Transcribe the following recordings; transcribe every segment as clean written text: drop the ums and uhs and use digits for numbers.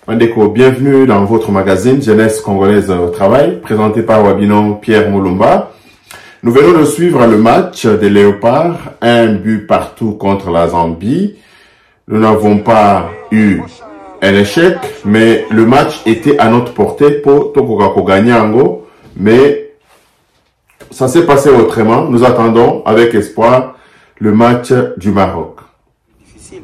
Mandeko, bienvenue dans votre magazine Jeunesse congolaise au travail, présenté par Wabino Pierre Moulumba. Nous venons de suivre le match des Léopards, un but partout contre la Zambie. Nous n'avons pas eu un échec, mais le match était à notre portée pour Tokokako Ganyango, mais ça s'est passé autrement. Nous attendons avec espoir le match du Maroc. Difficile.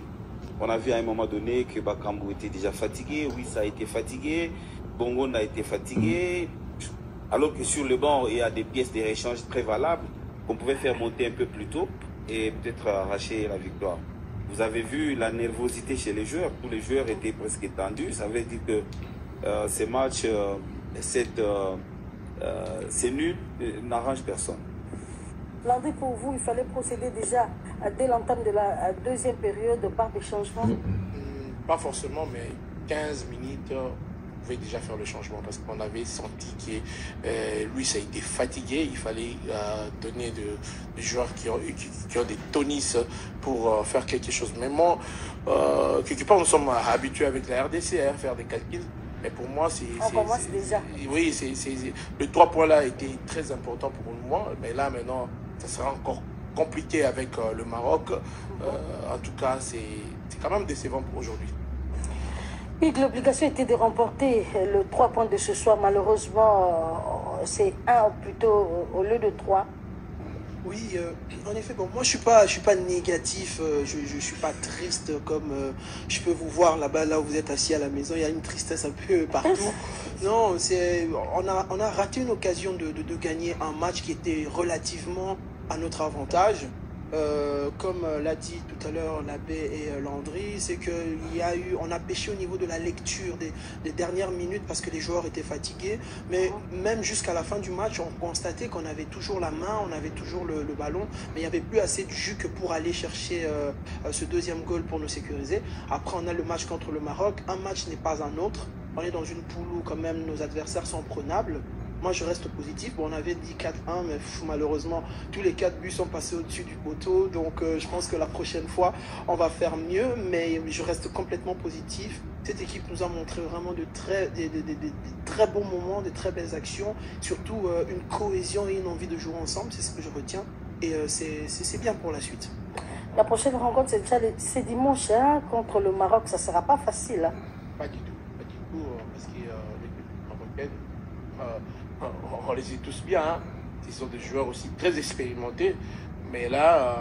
On a vu à un moment donné que Bakambu était déjà fatigué, Wissa a été fatigué, Bongo a été fatigué, alors que sur le banc, il y a des pièces de rééchange très valables qu'on pouvait faire monter un peu plus tôt et peut-être arracher la victoire. Vous avez vu la nervosité chez les joueurs, tous les joueurs étaient presque tendus, ça veut dire que ces matchs, c'est nul, n'arrange personne. Landry, pour vous, il fallait procéder déjà dès l'entame de la deuxième période par des changements? Pas forcément, mais 15 minutes, on pouvait déjà faire le changement parce qu'on avait senti que lui, ça a été fatigué. Il fallait donner des joueurs qui ont des tonus pour faire quelque chose. Mais moi, quelque part, nous sommes habitués avec la RDC à faire des calculs. Mais pour moi, on commence déjà. Oui, le 3 points là était très important pour moi. Mais là, maintenant, ça sera encore compliqué avec le Maroc. En tout cas, c'est quand même décevant pour aujourd'hui. Oui, l'obligation était de remporter le 3 points de ce soir. Malheureusement, c'est 1 plutôt au lieu de 3. Oui, en effet, bon, moi je suis pas négatif, je suis pas triste comme je peux vous voir là-bas, là où vous êtes assis à la maison, il y a une tristesse un peu partout. Non, on a raté une occasion de gagner un match qui était relativement à notre avantage. Comme l'a dit tout à l'heure Labbé et Landry, c'est on a pêché au niveau de la lecture des dernières minutes parce que les joueurs étaient fatigués, mais même jusqu'à la fin du match, on constatait qu'on avait toujours la main, on avait toujours le ballon, mais il n'y avait plus assez de jus que pour aller chercher ce deuxième goal pour nous sécuriser. Après, on a le match contre le Maroc, un match n'est pas un autre, on est dans une poule où quand même nos adversaires sont prenables. Moi, je reste positif. Bon, on avait dit 4-1, mais malheureusement, tous les 4 buts sont passés au-dessus du poteau. Donc, je pense que la prochaine fois, on va faire mieux. Mais je reste complètement positif. Cette équipe nous a montré vraiment des très bons moments, de très belles actions. Surtout une cohésion et une envie de jouer ensemble. C'est ce que je retiens. Et c'est bien pour la suite. La prochaine rencontre, c'est dimanche hein, contre le Maroc. Ça ne sera pas facile. Hein. Pas du tout. Pas du tout. Parce que l'équipe marocaine... on les sait tous bien, hein. Ils sont des joueurs aussi très expérimentés, mais là,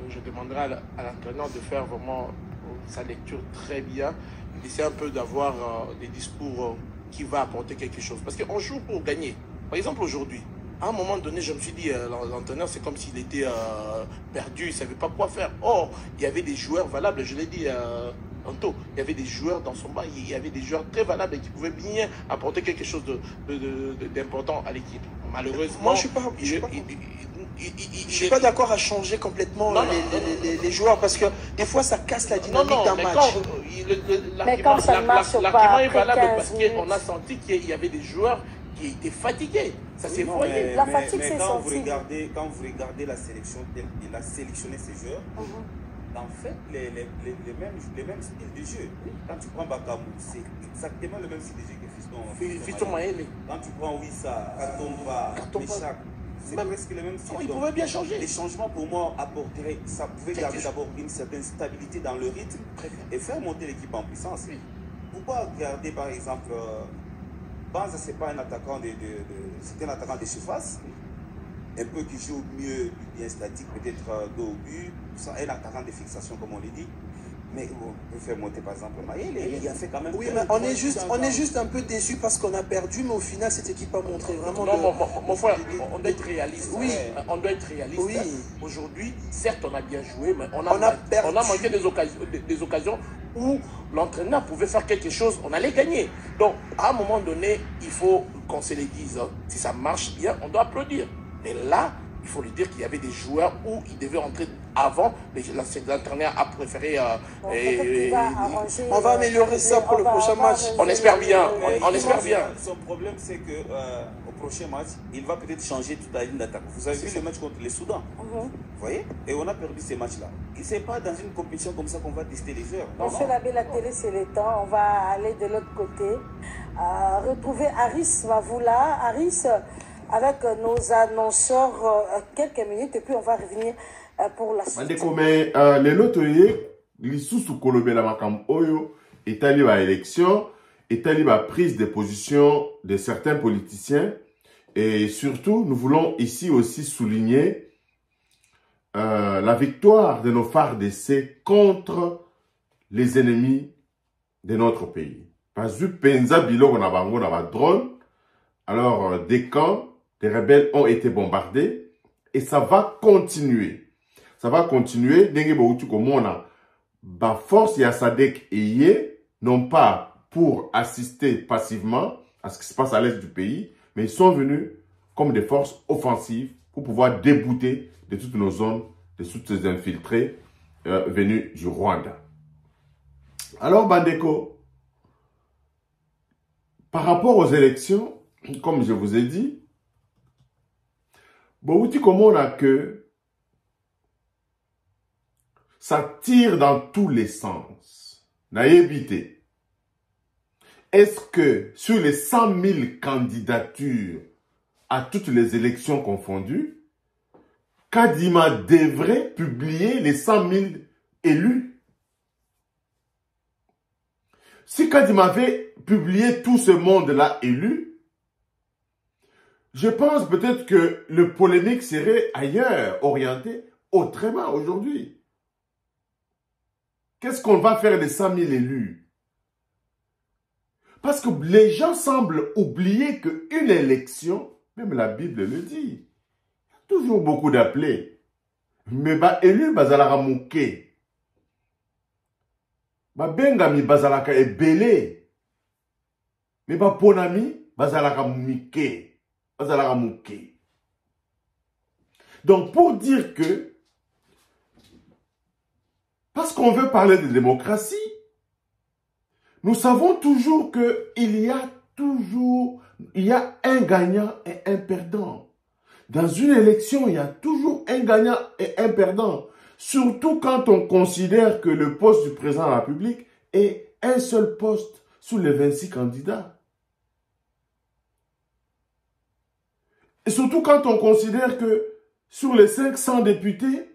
je demanderai à l'entraîneur de faire vraiment sa lecture très bien, essayer un peu d'avoir des discours qui vont apporter quelque chose, parce qu'on joue pour gagner. Par exemple, aujourd'hui, à un moment donné, je me suis dit, l'entraîneur, c'est comme s'il était perdu, il ne savait pas quoi faire. Or, il y avait des joueurs valables, je l'ai dit tantôt, il y avait des joueurs dans son banc, il y avait des joueurs très valables et qui pouvaient bien apporter quelque chose d'important à l'équipe. Malheureusement, moi, je suis pas d'accord à changer complètement les joueurs parce que des fois, ça casse la dynamique d'un match. L'argument est valable parce qu'on a senti qu'il y avait des joueurs qui étaient fatigués. Ça s'est voyé. La fatigue, c'est quand senti. Quand vous regardez la sélection telle qu'il a sélectionné ces joueurs, en fait, les mêmes styles de jeu. Quand tu prends Bakambu, c'est exactement le même style de jeu que Fiston Mayele. Quand tu prends Wissa, Katomba, Meshak, c'est presque le même style. Il pouvait bien changer. Les changements, pour moi, apporteraient, ça pouvait garder d'abord une certaine stabilité dans le rythme et faire monter l'équipe en puissance. Pourquoi regarder, par exemple, Banza, c'est pas un attaquant c'est un attaquant de surface. Un peu qui joue mieux, bien statique, peut-être dos au but, un attaquant de fixation comme on l'a dit. Mais on peut faire monter par exemple Mayele, il a fait quand même... Oui, mais on est juste un peu déçu parce qu'on a perdu, mais au final cette équipe a montré vraiment... Non, mon frère, on doit être réaliste. Oui. On doit être réaliste. Oui. Aujourd'hui, certes on a bien joué, mais on a manqué des occasions où l'entraîneur pouvait faire quelque chose, on allait gagner. Donc à un moment donné, il faut qu'on se les dise. Si ça marche bien, on doit applaudir. Mais là, il faut lui dire qu'il y avait des joueurs où il devait rentrer avant, mais l'entraîneur a préféré... on va améliorer ça pour le prochain match. On espère bien, on espère bien. Son problème, c'est que au prochain match, il va peut-être changer toute la ligne d'attaque. Vous avez vu le match contre les Soudan, vous voyez? Et on a perdu ces matchs-là. C'est pas dans une compétition comme ça qu'on va tester les joueurs. On fait la belle télé, c'est le temps. On va aller de l'autre côté. Retrouver Aris Mavoula. Aris, avec nos annonceurs, quelques minutes, et puis on va revenir pour la suite. Mais les lotoyers, les sous-sous-kolobé la makam oyo, établi la élection, établi la prise de position de certains politiciens. Et surtout, nous voulons ici aussi souligner la victoire de nos phares d'essai contre les ennemis de notre pays. Parce que Penza Bilo, on a drone. Alors, des camps, des rebelles ont été bombardés. Et ça va continuer. Ça va continuer. Force Yassadek et Yé, non pas pour assister passivement à ce qui se passe à l'est du pays, mais ils sont venus comme des forces offensives pour pouvoir débouter de toutes nos zones, de toutes ces infiltrés venus du Rwanda. Alors, Bandeko, par rapport aux élections, comme je vous ai dit, Bouti comment on a que ça tire dans tous les sens. Naïbité. Est-ce que sur les 100 000 candidatures à toutes les élections confondues, Kadima devrait publier les 100 000 élus? Si Kadima avait publié tout ce monde-là élu, je pense peut-être que le polémique serait ailleurs, orienté autrement aujourd'hui. Qu'est-ce qu'on va faire des 100 000 élus? Parce que les gens semblent oublier qu'une élection, même la Bible le dit, il y a toujours beaucoup d'appelés. Mais élu bazalaka mouké. Bengami bazalaka ebele. Mais ponami bazalaka mouké. Donc, pour dire que, parce qu'on veut parler de démocratie, nous savons toujours qu'il y a un gagnant et un perdant. Dans une élection, il y a toujours un gagnant et un perdant. Surtout quand on considère que le poste du président de la République est un seul poste sous les 26 candidats. Et surtout quand on considère que sur les 500 députés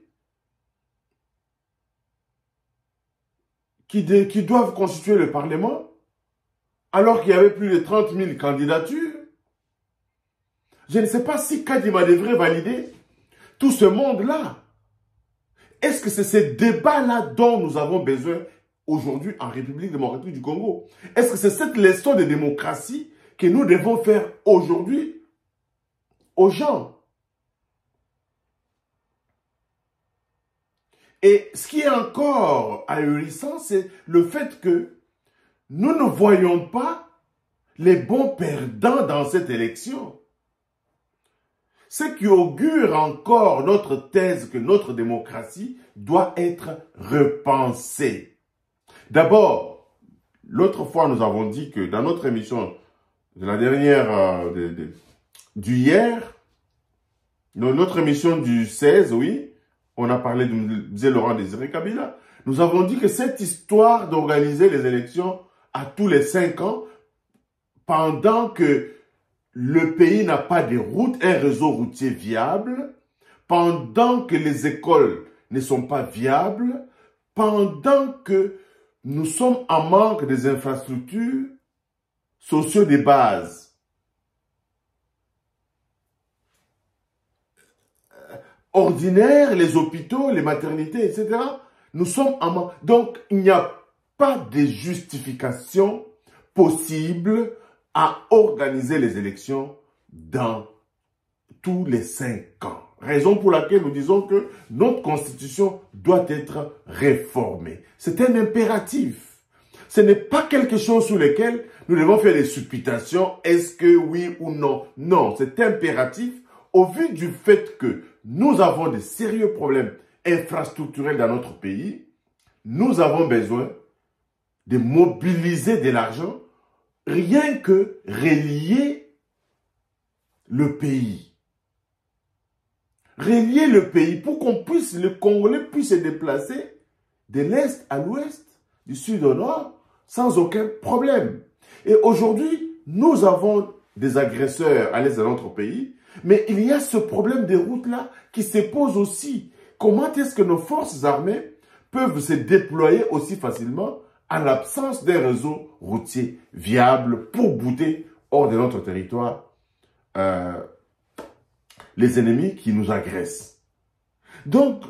qui doivent constituer le Parlement, alors qu'il y avait plus de 30 000 candidatures, je ne sais pas si Kadima devrait valider tout ce monde-là. Est-ce que c'est ce débat-là dont nous avons besoin aujourd'hui en République démocratique du Congo? Est-ce que c'est cette leçon de démocratie que nous devons faire aujourd'hui aux gens? Et ce qui est encore ahurissant, c'est le fait que nous ne voyons pas les bons perdants dans cette élection. Ce qui augure encore notre thèse que notre démocratie doit être repensée. D'abord, l'autre fois, nous avons dit que dans notre émission de la dernière, du hier, notre émission du 16, oui, on a parlé de Laurent Désiré Kabila. Nous avons dit que cette histoire d'organiser les élections à tous les 5 ans, pendant que le pays n'a pas de route, un réseau routier viable, pendant que les écoles ne sont pas viables, pendant que nous sommes en manque des infrastructures sociaux de base. Ordinaires, les hôpitaux, les maternités, etc. Nous sommes en manque. Donc, il n'y a pas de justification possible à organiser les élections dans tous les 5 ans. Raison pour laquelle nous disons que notre constitution doit être réformée. C'est un impératif. Ce n'est pas quelque chose sur lequel nous devons faire des supputations. Est-ce que oui ou non? Non, c'est impératif. au vu du fait que nous avons de sérieux problèmes infrastructurels dans notre pays, nous avons besoin de mobiliser de l'argent rien que relier le pays. Relier le pays pour qu'on puisse, le Congolais puisse se déplacer de l'Est à l'Ouest, du Sud au Nord, sans aucun problème. Et aujourd'hui, nous avons des agresseurs à l'Est de notre pays, mais il y a ce problème des routes-là qui se pose aussi. Comment est-ce que nos forces armées peuvent se déployer aussi facilement en l'absence d'un réseau routier viable pour bouter hors de notre territoire les ennemis qui nous agressent. Donc,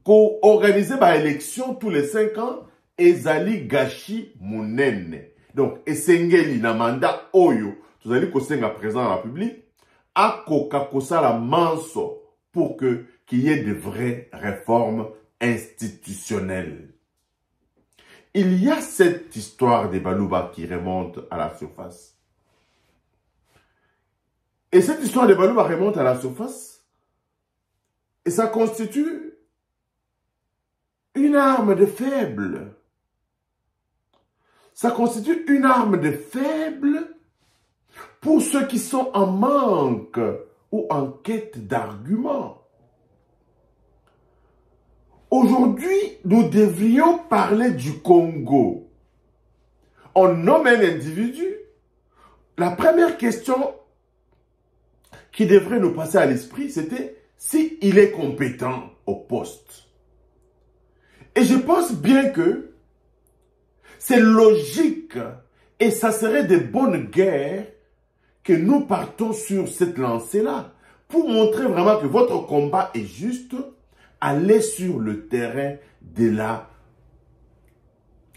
organiser une élection tous les 5 ans, ezali gachi monene. Donc, esengeli na mandat oyo, tous allez kosenga président de la République, a kokakosa la manso pour qu'il y ait de vraies réformes institutionnelles. Il y a cette histoire des Balouba qui remonte à la surface. Et cette histoire des Balouba remonte à la surface et ça constitue une arme de faible. Ça constitue une arme de faible pour ceux qui sont en manque ou en quête d'arguments. Aujourd'hui, nous devrions parler du Congo. On nomme un individu. La première question qui devrait nous passer à l'esprit, c'était s'il est compétent au poste. Et je pense bien que c'est logique et ça serait de bonne guerre que nous partons sur cette lancée-là pour montrer vraiment que votre combat est juste. Allez sur le terrain de la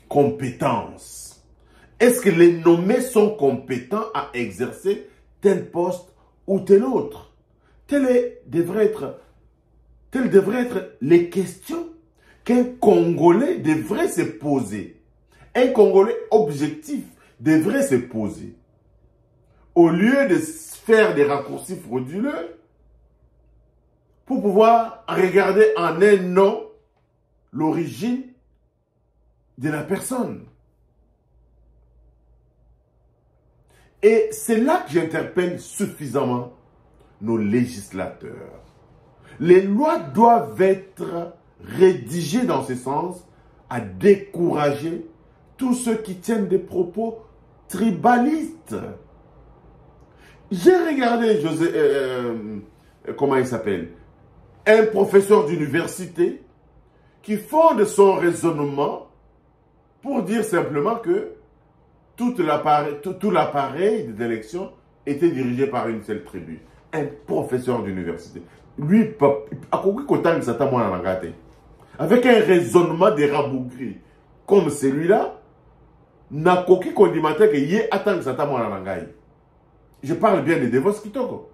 compétence. Est-ce que les nommés sont compétents à exercer tel poste ou tel autre? Telles devraient être les questions qu'un Congolais devrait se poser. Un Congolais objectif devrait se poser. Au lieu de faire des raccourcis frauduleux, pour pouvoir regarder en un nom l'origine de la personne. Et c'est là que j'interpelle suffisamment nos législateurs. Les lois doivent être rédigées dans ce sens à décourager tous ceux qui tiennent des propos tribalistes. J'ai regardé comment il s'appelle? Un professeur d'université qui fonde son raisonnement pour dire simplement que tout l'appareil d'élection était dirigé par une seule tribu. Un professeur d'université. Lui, avec un raisonnement de rabougri comme celui-là, je parle bien de Devos Kitoko.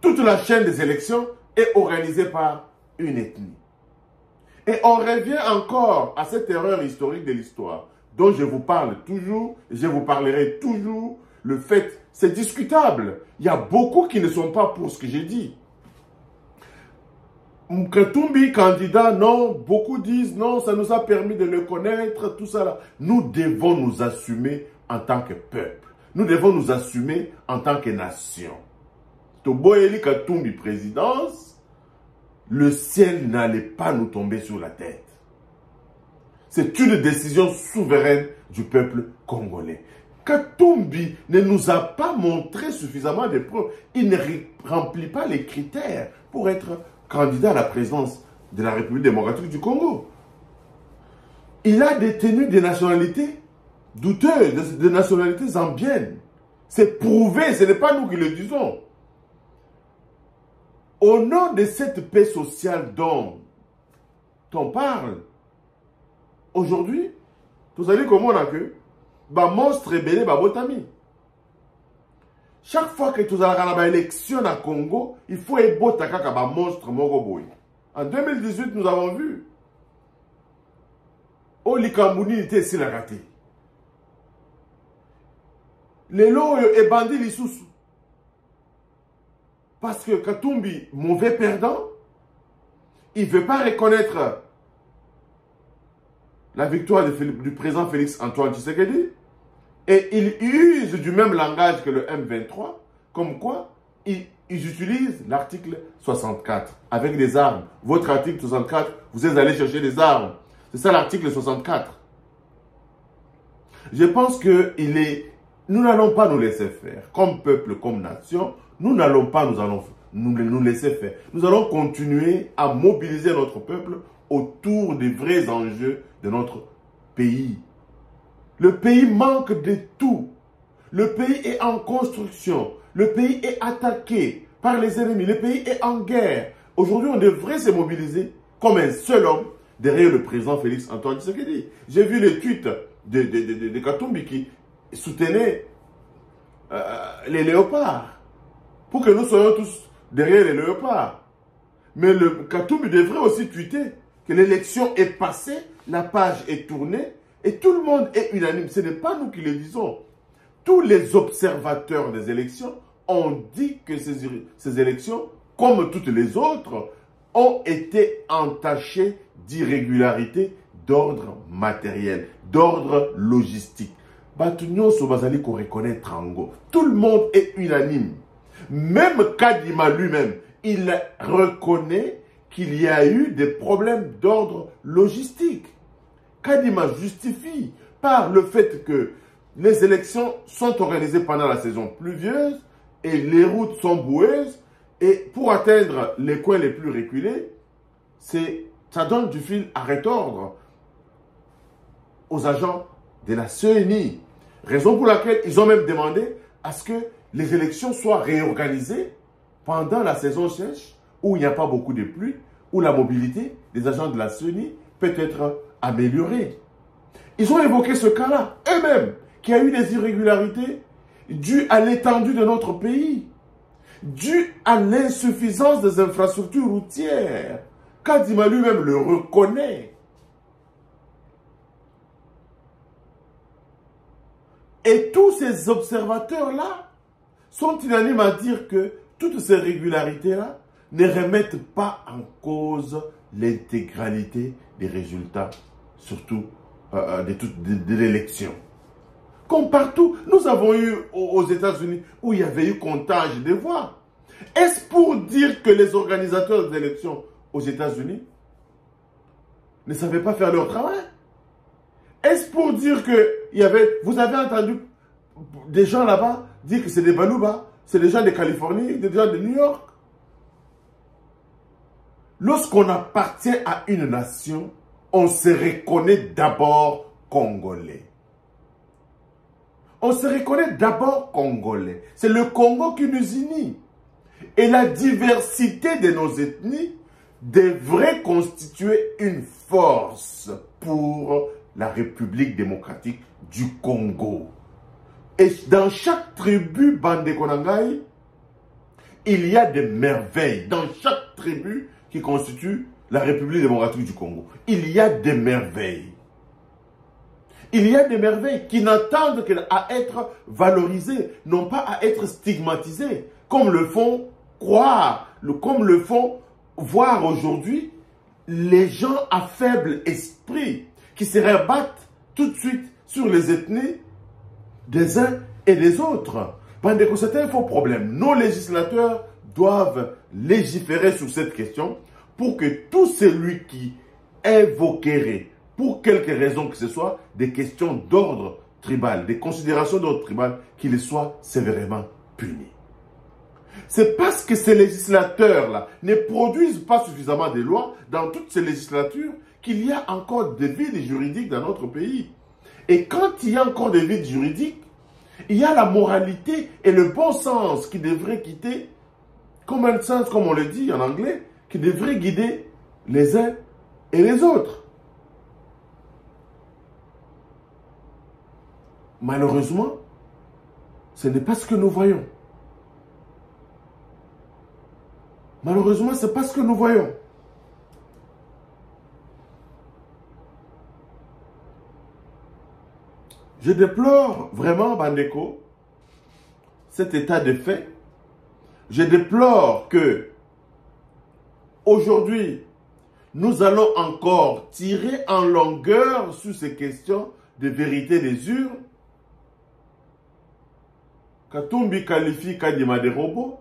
Toute la chaîne des élections est organisée par une ethnie. Et on revient encore à cette erreur historique de l'histoire, dont je vous parle toujours, et je vous parlerai toujours. Le fait, c'est discutable. Il y a beaucoup qui ne sont pas pour ce que j'ai dit. Mkatumbi, candidat, non. Beaucoup disent non, ça nous a permis de le connaître, tout ça là. Nous devons nous assumer en tant que peuple. Nous devons nous assumer en tant que nation. Toboyeli Katumbi présidence, le ciel n'allait pas nous tomber sur la tête. C'est une décision souveraine du peuple congolais. Katumbi ne nous a pas montré suffisamment de preuves. Il ne remplit pas les critères pour être candidat à la présidence de la République démocratique du Congo. Il a détenu des nationalités douteuses, des nationalités zambiennes. C'est prouvé, ce n'est pas nous qui le disons. Au nom de cette paix sociale dont on parle, aujourd'hui, vous allez comment on a que monstre rebelle botami. Chaque fois que tu as une élection à Congo, il faut ébota kaka monstre moroboy. En 2018, nous avons vu. Oli Kambouni était ici la raté. Les lots et bandits les sous. parce que Katumbi, mauvais perdant, il ne veut pas reconnaître la victoire du président Félix Antoine Tshisekedi. Et il use du même langage que le M23, comme quoi ils utilisent l'article 64 avec des armes. Votre article 64, vous êtes allé chercher des armes. C'est ça l'article 64. Je pense que nous n'allons pas nous laisser faire. Comme peuple, comme nation, nous n'allons pas nous laisser faire. Nous allons continuer à mobiliser notre peuple autour des vrais enjeux de notre pays. Le pays manque de tout. Le pays est en construction. Le pays est attaqué par les ennemis. Le pays est en guerre. Aujourd'hui, on devrait se mobiliser comme un seul homme derrière le président Félix Antoine Tshisekedi. J'ai vu les tweets de Katumbi qui soutenait les léopards. Pour que nous soyons tous derrière les léopards. Mais le Katumbi devrait aussi tweeter que l'élection est passée, la page est tournée, et tout le monde est unanime. Ce n'est pas nous qui le disons. Tous les observateurs des élections ont dit que ces élections, comme toutes les autres, ont été entachées d'irrégularités d'ordre matériel, d'ordre logistique. Tout le monde est unanime. Même Kadima lui-même, il reconnaît qu'il y a eu des problèmes d'ordre logistique. Kadima justifie par le fait que les élections sont organisées pendant la saison pluvieuse et les routes sont boueuses, et pour atteindre les coins les plus reculés, ça donne du fil à retordre aux agents de la CENI. Raison pour laquelle ils ont même demandé à ce que les élections soient réorganisées pendant la saison sèche, où il n'y a pas beaucoup de pluie, où la mobilité des agents de la CENI peut être améliorée. Ils ont évoqué ce cas-là, eux-mêmes, qu'il y a eu des irrégularités dues à l'étendue de notre pays, dues à l'insuffisance des infrastructures routières. Kadima lui-même le reconnaît. Et tous ces observateurs-là sont unanimes à dire que toutes ces régularités-là ne remettent pas en cause l'intégralité des résultats, surtout de l'élection. Comme partout, nous avons eu aux États-Unis où il y avait eu comptage des voix. Est-ce pour dire que les organisateurs des élections aux États-Unis ne savaient pas faire leur travail? Est-ce pour dire que vous avez entendu des gens là-bas dire que c'est des Balouba, c'est des gens de Californie, des gens de New York? Lorsqu'on appartient à une nation, on se reconnaît d'abord Congolais. On se reconnaît d'abord Congolais. C'est le Congo qui nous unit. Et la diversité de nos ethnies devrait constituer une force pour la République démocratique du Congo. Et dans chaque tribu Bandekonangai, il y a des merveilles. Dans chaque tribu qui constitue la République démocratique du Congo, il y a des merveilles. Il y a des merveilles qui n'attendent qu'à être valorisées, non pas à être stigmatisées, comme le font croire, comme le font voir aujourd'hui les gens à faible esprit qui se rabattent tout de suite sur les ethnies des uns et des autres. Pendant que c'est un faux problème, nos législateurs doivent légiférer sur cette question pour que tout celui qui évoquerait, pour quelque raison que ce soit, des questions d'ordre tribal, des considérations d'ordre tribal, qu'il soit sévèrement puni. C'est parce que ces législateurs-là ne produisent pas suffisamment de lois dans toutes ces législatures qu'il y a encore des vides juridiques dans notre pays. Et quand il y a encore des vides juridiques, il y a la moralité et le bon sens qui devraient quitter, common sense comme on le dit en anglais, qui devraient guider les uns et les autres. Malheureusement, ce n'est pas ce que nous voyons. Malheureusement, ce n'est pas ce que nous voyons. Je déplore vraiment, Bandeko, cet état de fait, Je déplore que aujourd'hui, nous allons encore tirer en longueur sur ces questions de vérité des urnes. Katumbi qualifie Kadima de robot,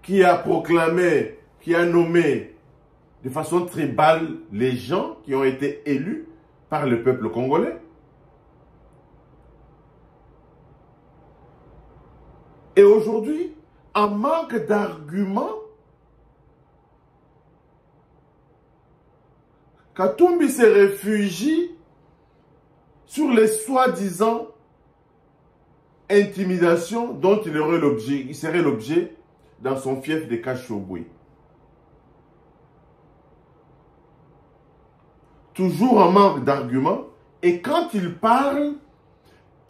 qui a proclamé, qui a nommé de façon tribale les gens qui ont été élus par le peuple congolais. Et aujourd'hui, en manque d'arguments, Katumbi se réfugie sur les soi-disant intimidations dont il serait l'objet dans son fief de Kachobwe. Toujours en manque d'arguments, et quand il parle,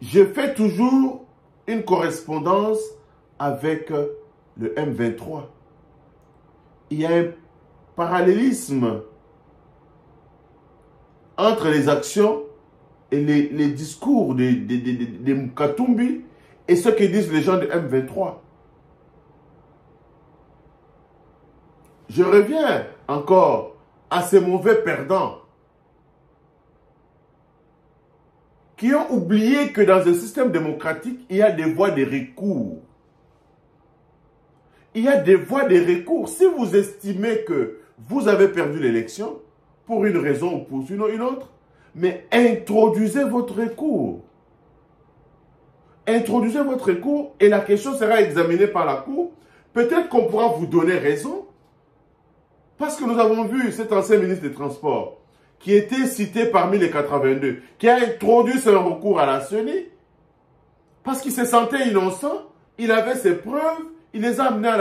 je fais toujours une correspondance avec le M23. Il y a un parallélisme entre les actions et les discours de Katumbi et ce que disent les gens de M23. Je reviens encore à ces mauvais perdants qui ont oublié que dans un système démocratique, il y a des voies de recours. Il y a des voies de recours. Si vous estimez que vous avez perdu l'élection, pour une raison ou pour une autre, mais introduisez votre recours. Introduisez votre recours et la question sera examinée par la Cour. Peut-être qu'on pourra vous donner raison, parce que nous avons vu cet ancien ministre des Transports qui était cité parmi les 82, qui a introduit son recours à la CENI, parce qu'il se sentait innocent, il avait ses preuves, il les a amenés à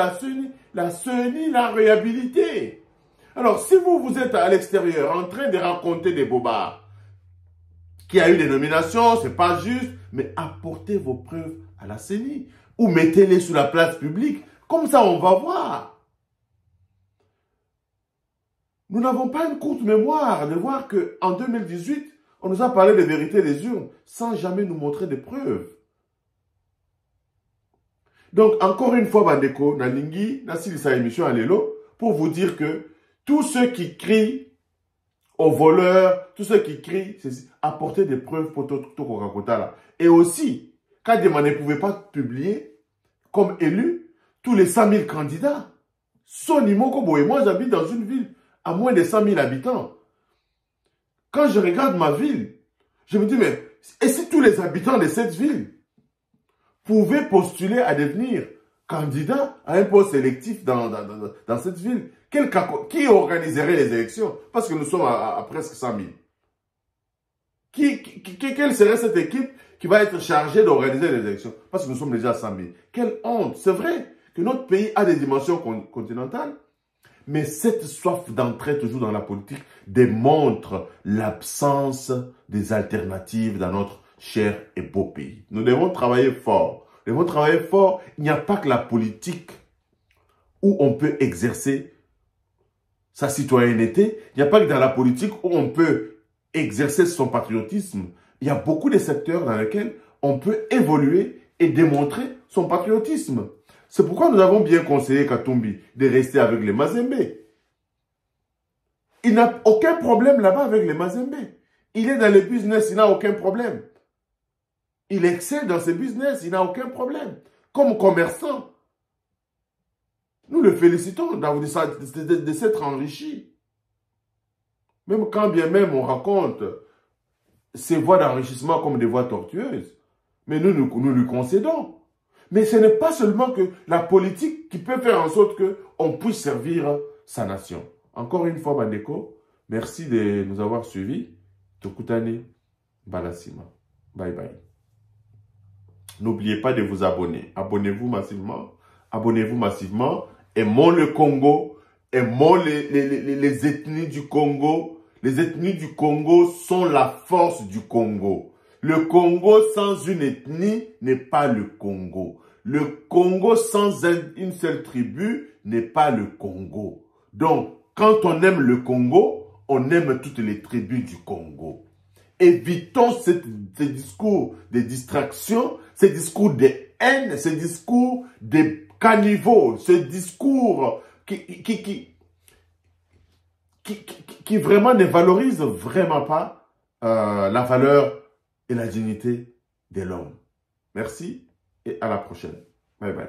la CENI l'a réhabilité. Alors, si vous êtes à l'extérieur en train de raconter des bobards, qu'il y a eu des nominations, c'est pas juste, mais apportez vos preuves à la CENI ou mettez-les sur la place publique. Comme ça, on va voir. Nous n'avons pas une courte mémoire de voir qu'en 2018, on nous a parlé de vérité des urnes sans jamais nous montrer des preuves. Donc, encore une fois, Bandeko, Nalingi, Nassi sa émission à Lelo, pour vous dire que tous ceux qui crient aux voleurs, tous ceux qui crient, apportez des preuves pour Tokokakota. Et aussi, Kadima ne pouvait pas publier comme élu tous les 100 000 candidats. Sonimo Kobo et moi, j'habite dans une ville à moins de 100 000 habitants. Quand je regarde ma ville, je me dis, mais et si tous les habitants de cette ville pouvaient postuler à devenir candidat à un poste électif dans cette ville, qui organiserait les élections? Parce que nous sommes à presque 100 000. Quelle serait cette équipe qui va être chargée d'organiser les élections? Parce que nous sommes déjà à 100 000. Quelle honte! C'est vrai que notre pays a des dimensions continentales, mais cette soif d'entrer toujours dans la politique démontre l'absence des alternatives dans notre cher et beau pays. Nous devons travailler fort. Nous devons travailler fort. Il n'y a pas que la politique où on peut exercer sa citoyenneté. Il n'y a pas que dans la politique où on peut exercer son patriotisme. Il y a beaucoup de secteurs dans lesquels on peut évoluer et démontrer son patriotisme. C'est pourquoi nous avons bien conseillé Katumbi de rester avec les Mazembe. Il n'a aucun problème là-bas avec les Mazembe. Il est dans le business, il n'a aucun problème. Il excelle dans ses business, il n'a aucun problème. Comme commerçant, nous le félicitons de s'être enrichi. Même quand bien même on raconte ces voies d'enrichissement comme des voies tortueuses, mais nous lui concédons. Mais ce n'est pas seulement que la politique qui peut faire en sorte qu'on puisse servir sa nation. Encore une fois, Bandeko, merci de nous avoir suivis. Tokutane Balasima. Bye bye. N'oubliez pas de vous abonner. Abonnez-vous massivement. Abonnez-vous massivement. Aimons le Congo. Aimons les ethnies du Congo. Les ethnies du Congo sont la force du Congo. Le Congo sans une ethnie n'est pas le Congo. Le Congo sans une seule tribu n'est pas le Congo. Donc, quand on aime le Congo, on aime toutes les tribus du Congo. Évitons ces discours de distraction, ces discours de haine, ce discours de caniveau, ce discours qui vraiment ne valorise vraiment pas la valeur et la dignité de l'homme. Merci et à la prochaine. Bye bye.